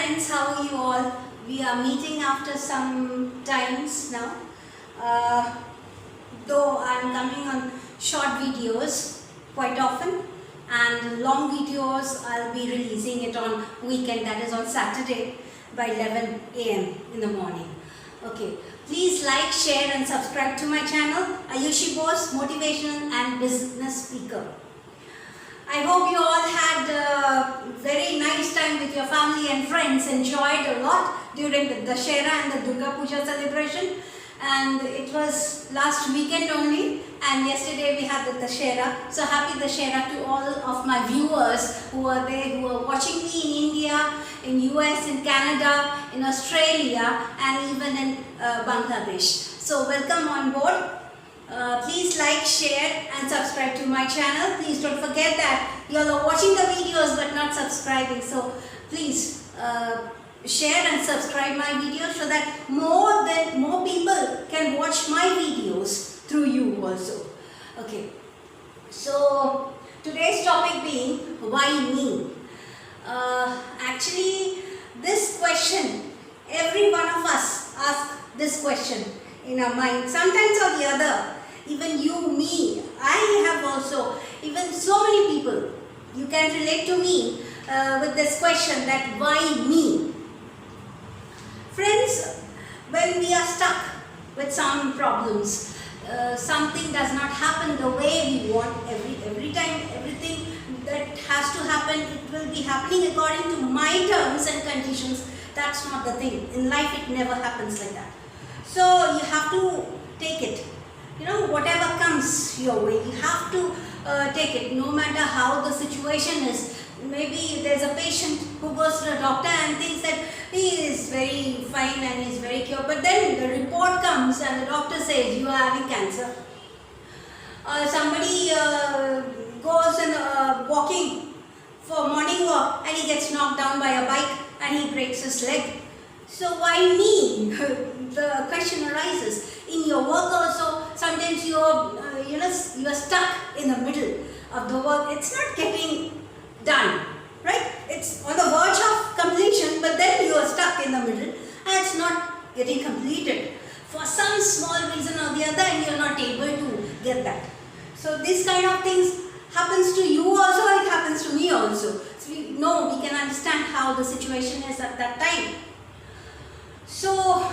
friends, how are you all? We are meeting after some times now. Though I am coming on short videos quite often, and long videos I'll be releasing it on weekend, that is on Saturday by 11 AM in the morning. Okay, please like, share and subscribe to my channel, Ayushi Bose, motivational and business speaker. I hope you all had a very nice time with your family and friends, enjoyed a lot during the Dussehra and the Durga Puja celebration, and it was last weekend only, and yesterday we had the Dussehra. So happy Dussehra to all of my viewers who are there, who are watching me in India, in US, in Canada, in Australia and even in Bangladesh. So welcome on board. Please like, share and subscribe to my channel. Please don't forget that you all are watching the videos but not subscribing. So please share and subscribe my videos so that more people can watch my videos through you also. Okay. So today's topic being, why me? Actually, this question, every one of us ask this question in our mind, sometimes or the other. Even you, me, I have also, even so many people, you can relate to me with this question that why me? Friends, when we are stuck with some problems, something does not happen the way we want, every time, everything that has to happen, it will be happening according to my terms and conditions. That's not the thing. In life, it never happens like that. So you have to take it. You know, whatever comes your way, you have to take it, no matter how the situation is. Maybe there's a patient who goes to the doctor and thinks that he is very fine and he is very cured, but then the report comes and the doctor says you are having cancer. Somebody goes and walking for morning walk and he gets knocked down by a bike and he breaks his leg. So why me? The question arises. In your work also, sometimes you are stuck in the middle of the work. It's not getting done, right? It's on the verge of completion, but then you are stuck in the middle and it's not getting completed for some small reason or the other, and you are not able to get that. So this kind of things happens to you also, it happens to me also. So we can understand how the situation is at that time. So,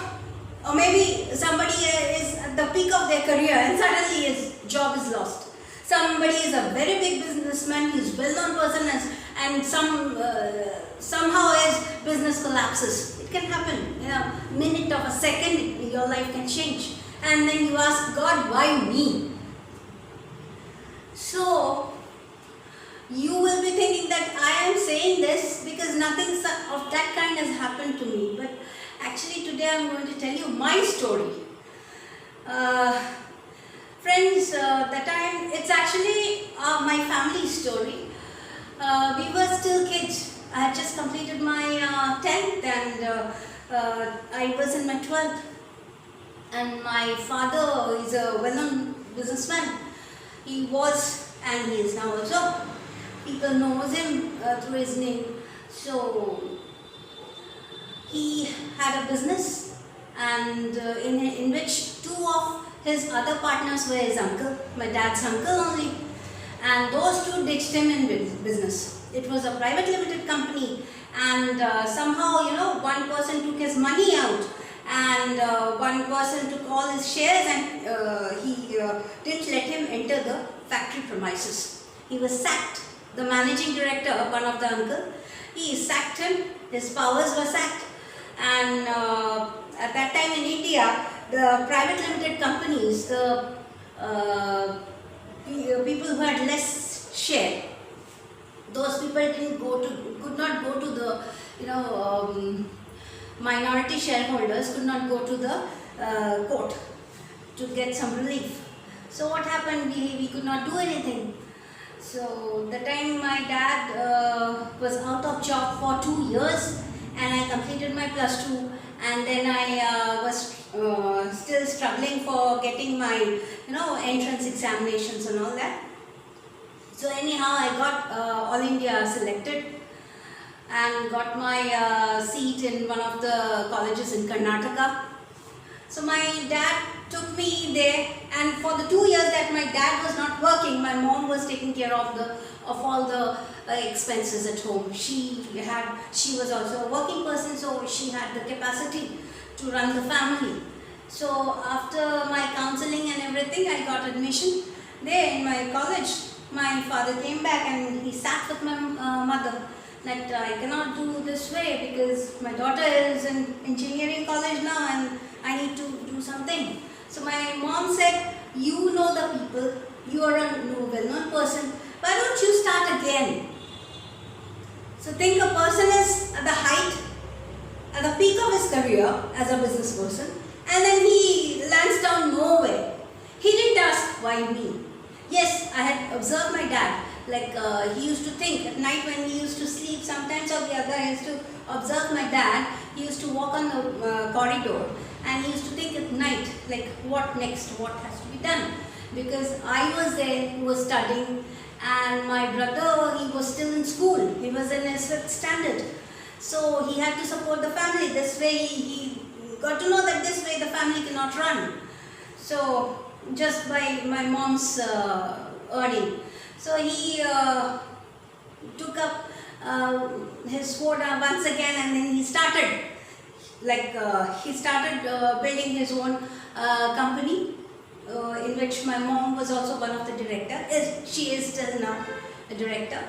or maybe somebody is at the peak of their career and suddenly his job is lost. Somebody is a very big businessman, he is well-known person, and somehow his business collapses. It can happen in a minute of a second, your life can change. And then you ask God, why me? So, you will be thinking that I am saying this because nothing of that kind has happened to me. But actually today I am going to tell you my story. Friends, it's actually my family story. We were still kids. I had just completed my 10th and I was in my 12th. And my father is a well-known businessman. He was, and he is now also. People knows him through his name. So he had a business, and in which two of his other partners were his uncle, my dad's uncle only, and those two ditched him in business. It was a private limited company, and somehow one person took his money out, and one person took all his shares, and he didn't let him enter the factory premises. He was sacked. The managing director, one of the uncle, he sacked him. His powers were sacked. And at that time in India, the private limited companies, the people who had less share, those people could not go to the minority shareholders could not go to the court to get some relief. So what happened? We could not do anything. So the time my dad was out of job for 2 years, and I completed my +2, and then I was still struggling for getting my entrance examinations and all that. So anyhow I got All India selected, and got my seat in one of the colleges in Karnataka. So my dad took me there, and for the 2 years that my dad was not working, my mom was taking care of all the expenses at home. She was also a working person, so she had the capacity to run the family. So after my counseling and everything, I got admission there in my college. My father came back and he sat with my mother that I cannot do this way because my daughter is in engineering college now and I need to do something. So my mom said, you know the people, you are a well-known person, why don't you start again? So think a person is at the height, at the peak of his career as a business person, and then he lands down nowhere. He didn't ask, why me? Yes, I had observed my dad, like he used to think at night when he used to sleep, sometimes or the other, I used to observe my dad. He used to walk on the corridor and he used to think at night, like what next, what has to be done. Because I was there, who was studying, and my brother, he was still in school, he was in his 5th standard. So he had to support the family. This way he got to know that this way the family cannot run. So just by my mom's earning. So he took up his quota once again, and then he started building his own company in which my mom was also one of the directors. She is still now a director.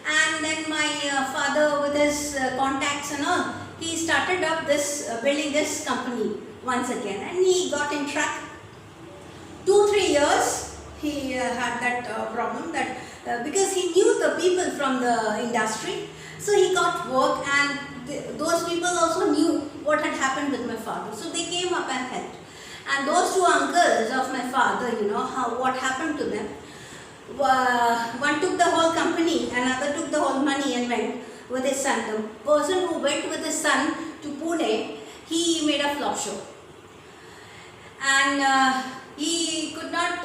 And then my father, with his contacts and all, he started up building this company once again, and he got in track. 2-3 years he had that problem that because he knew the people from the industry, so he got work, and those people also knew what had happened with my father, so they came up and helped. And those 2 uncles of my father, what happened to them. One took the whole company, another took the whole money and went with his son. The person who went with his son to Pune, he made a flop show. And he could not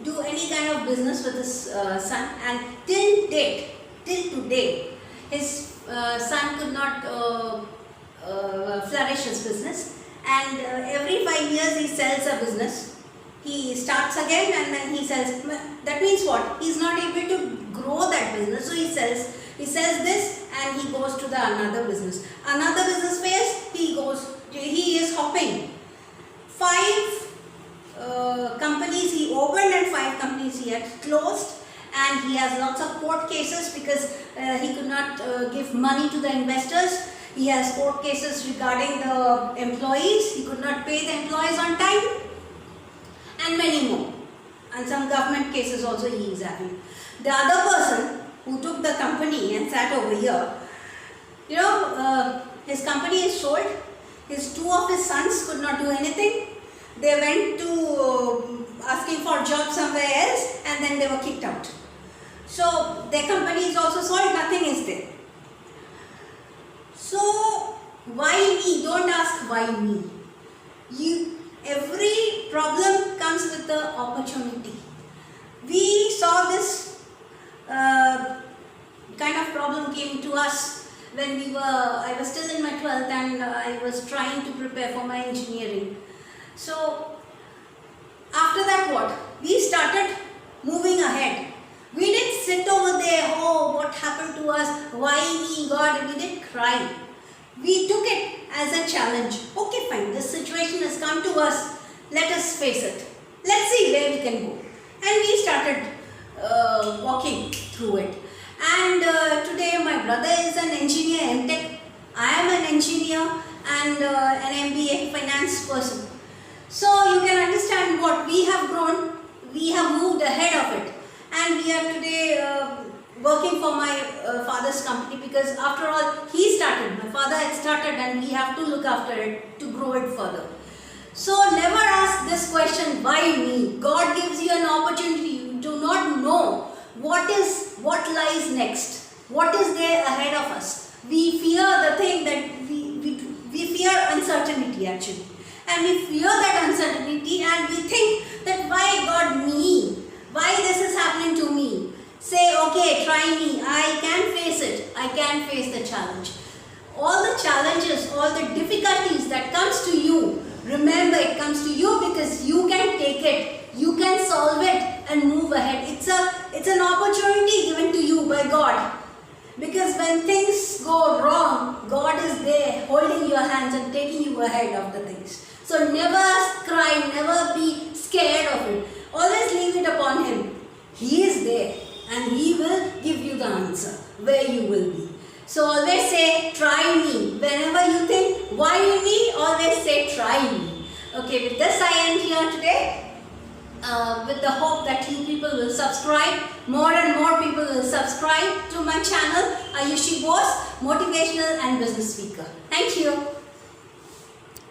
do any kind of business with his son, and till today, his son could not flourish his business. And every 5 years he sells a business. He starts again and then he sells. That means what? He's not able to grow that business, so he sells this and he goes to the another business. Another business phase, he is hopping. 5 companies he opened and 5 companies he had closed, and he has lots of court cases because he could not give money to the investors. He has court cases regarding the employees. He could not pay the employees on time, and many more. And some government cases also he is having. The other person who took the company and sat over here, his company is sold. 2 of his sons could not do anything. They went to asking for a job somewhere else, and then they were kicked out. So their company is also sold, nothing is there. So why me? Don't ask why me. Every problem comes with the opportunity. We saw this kind of problem came to us when I was still in my 12th and I was trying to prepare for my engineering. So after that, what? We started moving ahead. We didn't sit over there, oh, what happened to us? Why me, God? We didn't cry. We took it as a challenge. Okay, fine, this situation has come to us. Let us face it. Let's see where we can go. And we started walking through it. And today my brother is an engineer, MTech. I am an engineer and an MBA finance person. So you can understand what we have grown. We have moved ahead of it. And we are today working for my father's company, because after all, my father had started, and we have to look after it to grow it further. So never ask this question, why me? God gives you an opportunity. You do not know what lies next, what is there ahead of us. We fear the thing that we fear uncertainty actually. And we fear that uncertainty, and we think that why God me? Why this is happening to me? Say, okay, try me. I can face it. I can face the challenge. All the challenges, all the difficulties that comes to you, remember it comes to you because you can take it. You can solve it and move ahead. It's an opportunity given to you by God. Because when things go wrong, God is there holding your hands and taking you ahead of the things. So never cry, never be scared of it. Always leave it upon Him. He is there and He will give you the answer where you will be. So always say, try me. Whenever you think, why me? Always say, try me. Okay, with this I end here today. With the hope that you people will subscribe. More and more people will subscribe to my channel, Ayushi Bose, motivational and business speaker. Thank you.